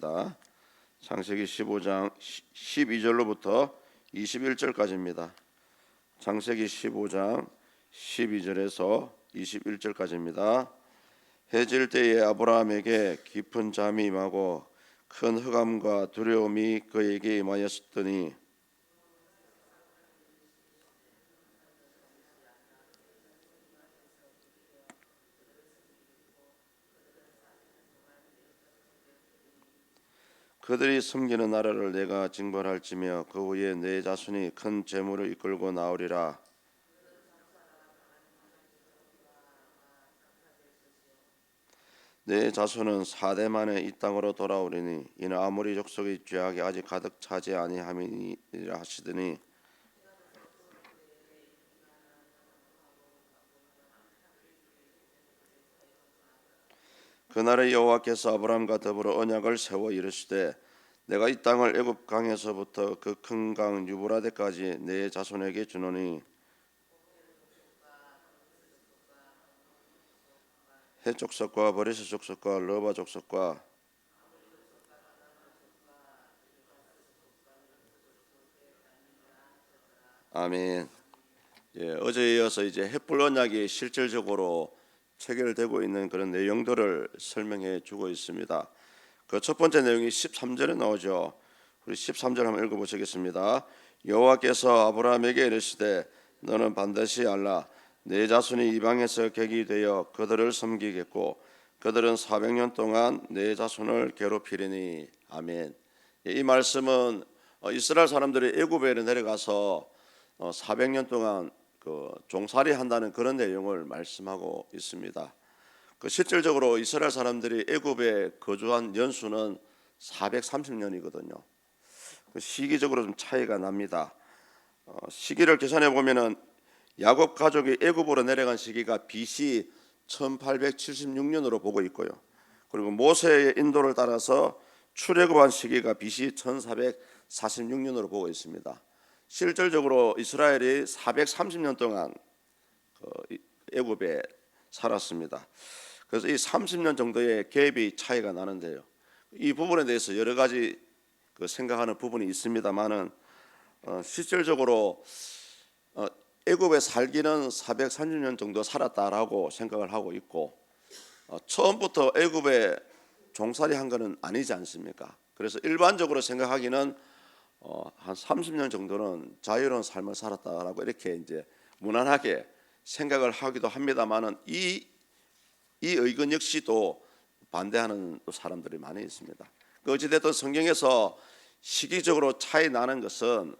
있습니다. 창세기 15장 12절로부터 21절까지입니다. 창세기 15장 12절에서 21절까지입니다. 해질 때에 아브라함에게 깊은 잠이 임하고 큰 흑암과 두려움이 그에게 임하였더니 그들이 섬기는 나라를 내가 징벌할지며 그 후에 내 자손이 큰 재물을 이끌고 나오리라. 내 자손은 4대 만에 이 땅으로 돌아오리니 이는 아모리 족속의 죄악이 아직 가득 차지 아니함이니라 하시더니 그날에 여호와께서 아브라함과 더불어 언약을 세워 이르시되 내가 이 땅을 애굽 강에서부터 그 큰 강 유브라데까지 내 자손에게 주노니 헷 족속과 버리스 족속과 러바 족속과 아멘. 어제에 이어서 이제 헷불 언약이 실질적으로 체결되고 있는 그런 내용들을 설명해 주고 있습니다. 그 첫 번째 내용이 13절에 나오죠. 우리 13절 한번 읽어보시겠습니다. 여호와께서 아브라함에게 이르시되 너는 반드시 알라 내 자손이 이방에서 객이 되어 그들을 섬기겠고 그들은 400년 동안 내 자손을 괴롭히리니. 아멘. 이 말씀은 이스라엘 사람들이 애굽에 내려가서 400년 동안 종살이 한다는 그런 내용을 말씀하고 있습니다. 실질적으로 이스라엘 사람들이 애굽에 거주한 연수는 430년이거든요. 시기적으로 좀 차이가 납니다. 시기를 계산해 보면은 야곱 가족이 애굽으로 내려간 시기가 BC 1876년으로 보고 있고요. 그리고 모세의 인도를 따라서 출애굽한 시기가 BC 1446년으로 보고 있습니다. 실질적으로 이스라엘이 430년 동안 애굽에 살았습니다. 그래서 이 30년 정도의 갭이 차이가 나는데요. 이 부분에 대해서 여러 가지 생각하는 부분이 있습니다만은 실질적으로 애굽에 살기는 430년 정도 살았다라고 생각을 하고 있고 처음부터 애굽에 종살이 한 것은 아니지 않습니까? 그래서 일반적으로 생각하기는 한 30년 정도는 자유로운 삶을 살았다라고 이렇게 이제 무난하게 생각을 하기도 합니다만은 이 의견 역시도 반대하는 사람들이 많이 있습니다. 어찌됐든 성경에서 시기적으로 차이 나는 것은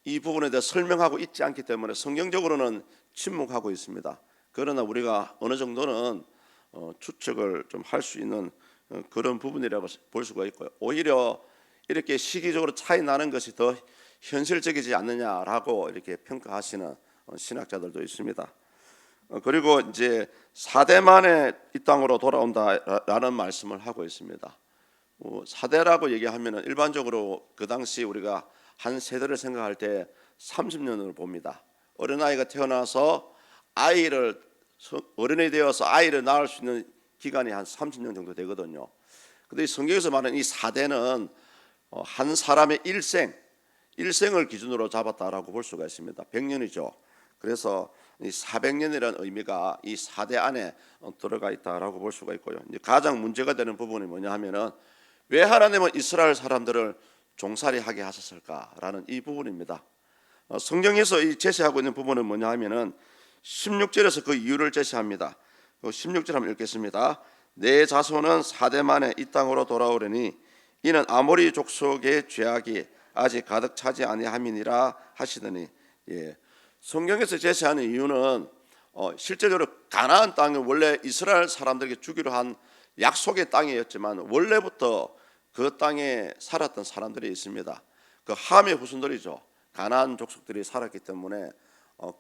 이 부분에 대해 설명하고 있지 않기 때문에 성경적으로는 침묵하고 있습니다. 그러나 우리가 어느 정도는 추측을 좀 할 수 있는 그런 부분이라고 볼 수가 있고요. 오히려 이렇게 시기적으로 차이 나는 것이 더 현실적이지 않느냐라고 이렇게 평가하시는 신학자들도 있습니다. 그리고 이제 4대 만에 이 땅으로 돌아온다라는 말씀을 하고 있습니다. 4대라고 얘기하면은 일반적으로 그 당시 우리가 한 세대를 생각할 때 30년으로 봅니다. 어린아이가 태어나서 어른이 되어서 아이를 낳을 수 있는 기간이 한 30년 정도 되거든요. 근데 성경에서 말하는 이 4대는 한 사람의 일생을 기준으로 잡았다라고 볼 수가 있습니다. 100년이죠. 그래서 이 400년이라는 의미가 이 4대 안에 들어가 있다라고 볼 수가 있고요. 이제 가장 문제가 되는 부분이 뭐냐 하면은 왜 하나님은 이스라엘 사람들을 종살이하게 하셨을까라는 이 부분입니다. 성경에서 이 제시하고 있는 부분은 뭐냐 하면은 16절에서 그 이유를 제시합니다. 16절 한번 읽겠습니다. 내 자손은 4대 만에 이 땅으로 돌아오려니 이는 아모리 족속의 죄악이 아직 가득 차지 아니함이니라 하시더니. 성경에서 제시하는 이유는 실제적으로 가나안 땅은 원래 이스라엘 사람들에게 주기로 한 약속의 땅이었지만 원래부터 그 땅에 살았던 사람들이 있습니다. 그 함의 후손들이죠. 가나안 족속들이 살았기 때문에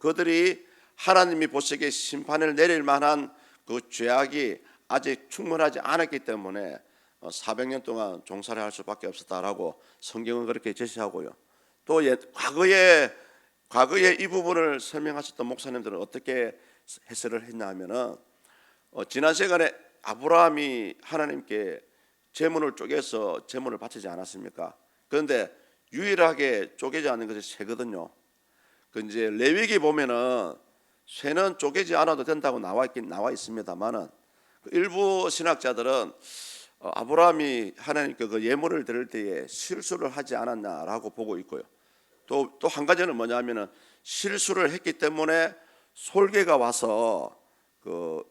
그들이 하나님이 보시기에 심판을 내릴 만한 그 죄악이 아직 충분하지 않았기 때문에 400년 동안 종살이 할 수밖에 없었다라고 성경은 그렇게 제시하고요. 또 과거에 이 부분을 설명하셨던 목사님들은 어떻게 해설을 했냐 하면은 지난 시간에 아브라함이 하나님께 제문을 쪼개서 제문을 바치지 않았습니까? 그런데 유일하게 쪼개지 않는 것이 쇠거든요. 그 이제 레위기 보면은 쇠는 쪼개지 않아도 된다고 나와 있습니다만은 일부 신학자들은 아브라함이 하나님께 그 예물을 드릴 때에 실수를 하지 않았나라고 보고 있고요. 또 한 가지는 뭐냐면은 실수를 했기 때문에 솔개가 와서 그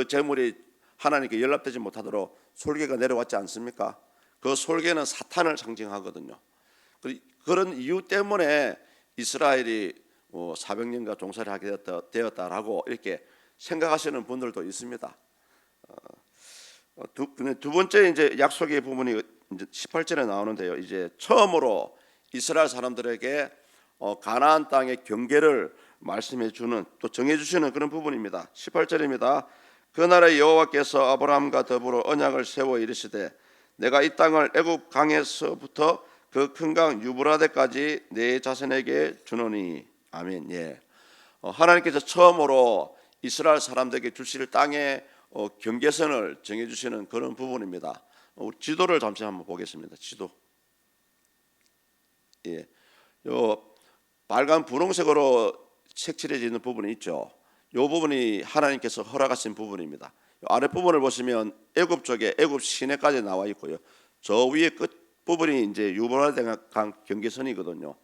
제물이 하나님께 연락되지 못하도록 솔개가 내려왔지 않습니까? 그 솔개는 사탄을 상징하거든요. 그런 이유 때문에 이스라엘이 400년간 종살이 하게 되었다라고 이렇게 생각하시는 분들도 있습니다. 두 번째 이제 약속의 부분이 이제 18절에 나오는데요. 이제 처음으로 이스라엘 사람들에게 가나안 땅의 경계를 말씀해 주는, 또 정해 주시는 그런 부분입니다. 18절입니다. 그날에 여호와께서 아브라함과 더불어 언약을 세워 이르시되 내가 이 땅을 애굽 강에서부터 그 큰 강 유브라데까지 내 자손에게 주노니. 아멘. 예. 하나님께서 처음으로 이스라엘 사람들에게 주실 땅의 경계선을 정해 주시는 그런 부분입니다. 우리 지도를 잠시 한번 보겠습니다. 지도. 예. 요 빨간 분홍색으로 색칠해져 있는 부분이 있죠. 이 부분이 하나님께서 허락하신 부분입니다. 아래 부분을 보시면 애굽 쪽에 애굽 시내까지 나와 있고요. 저 위에 끝 부분이 이제 유브라데 강 경계선이거든요.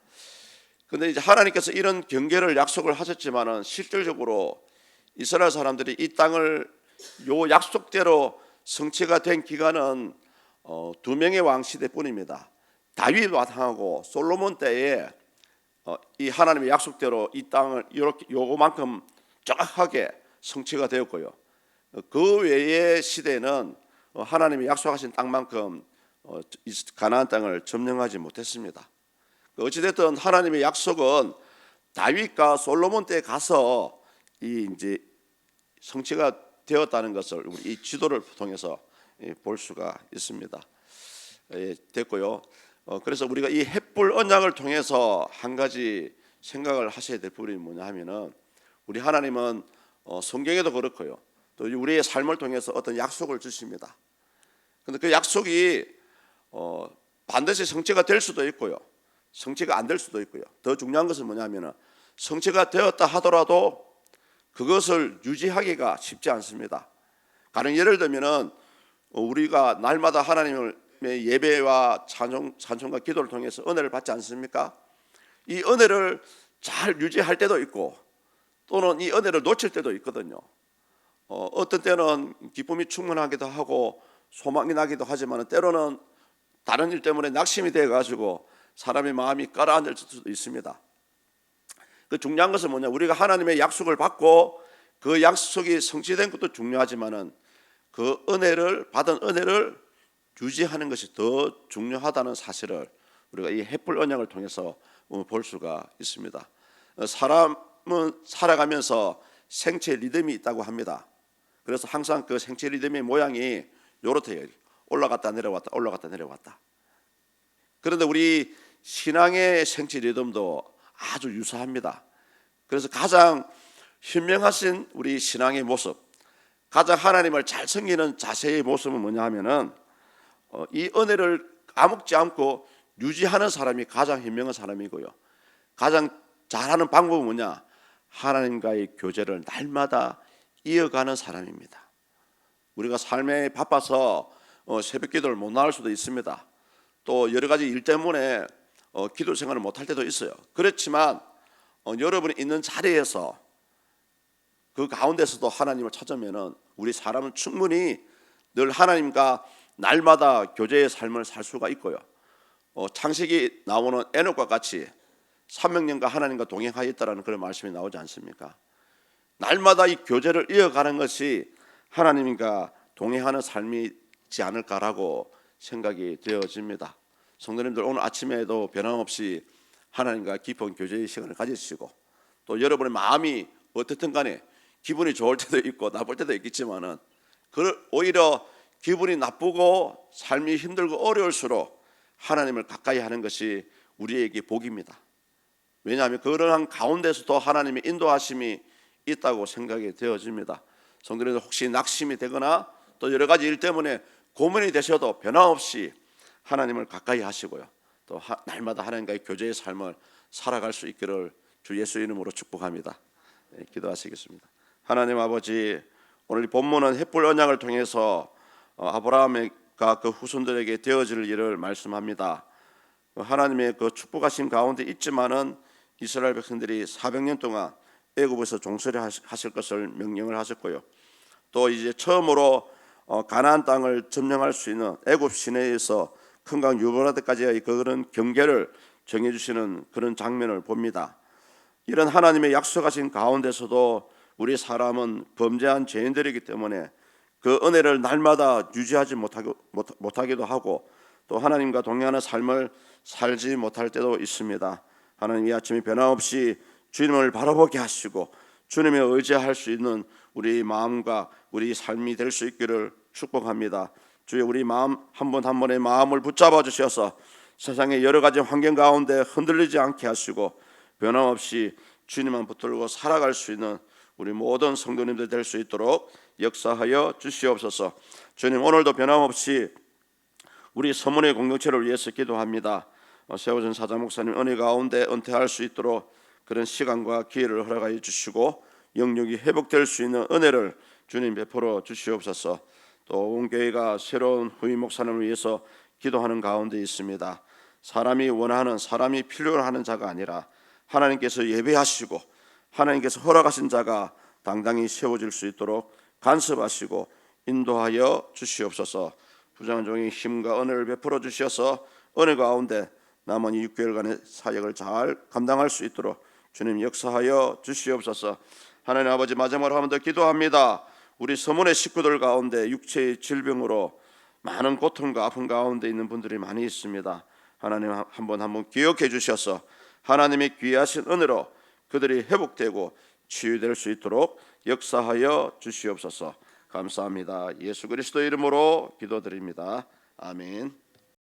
그런데 이제 하나님께서 이런 경계를 약속을 하셨지만은 실질적으로 이스라엘 사람들이 이 땅을 요 약속대로 성취가 된 기간은 두 명의 왕 시대뿐입니다. 다윗 왕하고 솔로몬 때에 이 하나님의 약속대로 이 땅을 이렇게 요만큼 정확하게 성취가 되었고요. 그 외의 시대는 하나님이 약속하신 땅만큼 가나안 땅을 점령하지 못했습니다. 어찌됐든 하나님의 약속은 다윗과 솔로몬 때 가서 이제 성취가 되었다는 것을 우리 이 지도를 통해서 볼 수가 있습니다. 됐고요. 그래서 우리가 이 햇불 언약을 통해서 한 가지 생각을 하셔야 될 부분이 뭐냐 하면은, 우리 하나님은 성경에도 그렇고요, 또 우리의 삶을 통해서 어떤 약속을 주십니다. 그런데 그 약속이 반드시 성취가 될 수도 있고요, 성취가 안 될 수도 있고요. 더 중요한 것은 뭐냐면은 성취가 되었다 하더라도 그것을 유지하기가 쉽지 않습니다. 가령 예를 들면은 우리가 날마다 하나님의 예배와 찬송과 기도를 통해서 은혜를 받지 않습니까? 이 은혜를 잘 유지할 때도 있고 또는 이 은혜를 놓칠 때도 있거든요. 어떤 때는 기쁨이 충만하기도 하고 소망이 나기도 하지만 때로는 다른 일 때문에 낙심이 되어가지고 사람의 마음이 가라앉을 수도 있습니다. 그 중요한 것은 뭐냐, 우리가 하나님의 약속을 받고 그 약속이 성취된 것도 중요하지만은 그 은혜를 받은 은혜를 유지하는 것이 더 중요하다는 사실을 우리가 이 햇불 언약을 통해서 볼 수가 있습니다. 사람은 살아가면서 생체 리듬이 있다고 합니다. 그래서 항상 그 생체 리듬의 모양이 요렇대요. 올라갔다 내려왔다 올라갔다 내려왔다. 그런데 우리 신앙의 생체 리듬도 아주 유사합니다. 그래서 가장 현명하신 우리 신앙의 모습, 가장 하나님을 잘 섬기는 자세의 모습은 뭐냐 하면은 이 은혜를 까먹지 않고 유지하는 사람이 가장 현명한 사람이고요, 가장 잘하는 방법은 뭐냐, 하나님과의 교제를 날마다 이어가는 사람입니다. 우리가 삶에 바빠서 새벽 기도를 못 나올 수도 있습니다. 또 여러 가지 일 때문에 기도 생활을 못할 때도 있어요. 그렇지만 여러분이 있는 자리에서 그 가운데서도 하나님을 찾으면은 우리 사람은 충분히 늘 하나님과 날마다 교제의 삶을 살 수가 있고요. 창세기 나오는 에녹과 같이 300년간 하나님과 동행하였다라는 그런 말씀이 나오지 않습니까? 날마다 이 교제를 이어가는 것이 하나님과 동행하는 삶이지 않을까라고 생각이 되어집니다. 성도님들, 오늘 아침에도 변함없이 하나님과 깊은 교제의 시간을 가지시고, 또 여러분의 마음이 어떻든 간에 기분이 좋을 때도 있고 나쁠 때도 있겠지만은 오히려 기분이 나쁘고 삶이 힘들고 어려울수록 하나님을 가까이 하는 것이 우리에게 복입니다. 왜냐하면 그러한 가운데서도 하나님의 인도하심이 있다고 생각이 되어집니다. 성도님들, 혹시 낙심이 되거나 또 여러 가지 일 때문에 고민이 되셔도 변함없이 하나님을 가까이 하시고요, 또 날마다 하나님과의 교제의 삶을 살아갈 수 있기를 주 예수 이름으로 축복합니다. 네, 기도하시겠습니다. 하나님 아버지, 오늘 본문은 햇불 언약을 통해서 아브라함과 그 후손들에게 되어질 일을 말씀합니다. 하나님의 그 축복하신 가운데 있지만은 이스라엘 백성들이 400년 동안 애굽에서 종살이 하실 것을 명령을 하셨고요, 또 이제 처음으로 가나안 땅을 점령할 수 있는 애굽 시내에서 큰 강 유브라데까지의 그런 경계를 정해주시는 그런 장면을 봅니다. 이런 하나님의 약속하신 가운데서도 우리 사람은 범죄한 죄인들이기 때문에 그 은혜를 날마다 유지하지 못하기도 하고, 또 하나님과 동행하는 삶을 살지 못할 때도 있습니다. 하나님, 이 아침에 변함없이 주님을 바라보게 하시고 주님에 의지할 수 있는 우리 마음과 우리 삶이 될 수 있기를 축복합니다. 주여, 우리 마음 한 번 한 번의 마음을 붙잡아 주셔서 세상의 여러 가지 환경 가운데 흔들리지 않게 하시고 변함없이 주님만 붙들고 살아갈 수 있는 우리 모든 성도님들 될 수 있도록 역사하여 주시옵소서. 주님, 오늘도 변함없이 우리 서문의 공동체를 위해서 기도합니다. 세워준 사자 목사님 은혜 가운데 은퇴할 수 있도록 그런 시간과 기회를 허락하여 주시고 영역이 회복될 수 있는 은혜를 주님 베풀어 주시옵소서. 또 온 교회가 새로운 후임 목사님을 위해서 기도하는 가운데 있습니다. 사람이 원하는, 사람이 필요로 하는 자가 아니라 하나님께서 예배하시고 하나님께서 허락하신 자가 당당히 세워질 수 있도록 간섭하시고 인도하여 주시옵소서. 부정한 종의 힘과 은혜를 베풀어 주셔서 은혜 가운데 남은 이 6개월간의 사역을 잘 감당할 수 있도록 주님 역사하여 주시옵소서. 하나님 아버지, 마지막으로 한 번 더 기도합니다. 우리 서문의 식구들 가운데 육체의 질병으로 많은 고통과 아픔 가운데 있는 분들이 많이 있습니다. 하나님, 한 번 기억해 주셔서 하나님의 귀하신 은혜로 그들이 회복되고 치유될 수 있도록 역사하여 주시옵소서. 감사합니다. 예수 그리스도 이름으로 기도드립니다. 아멘.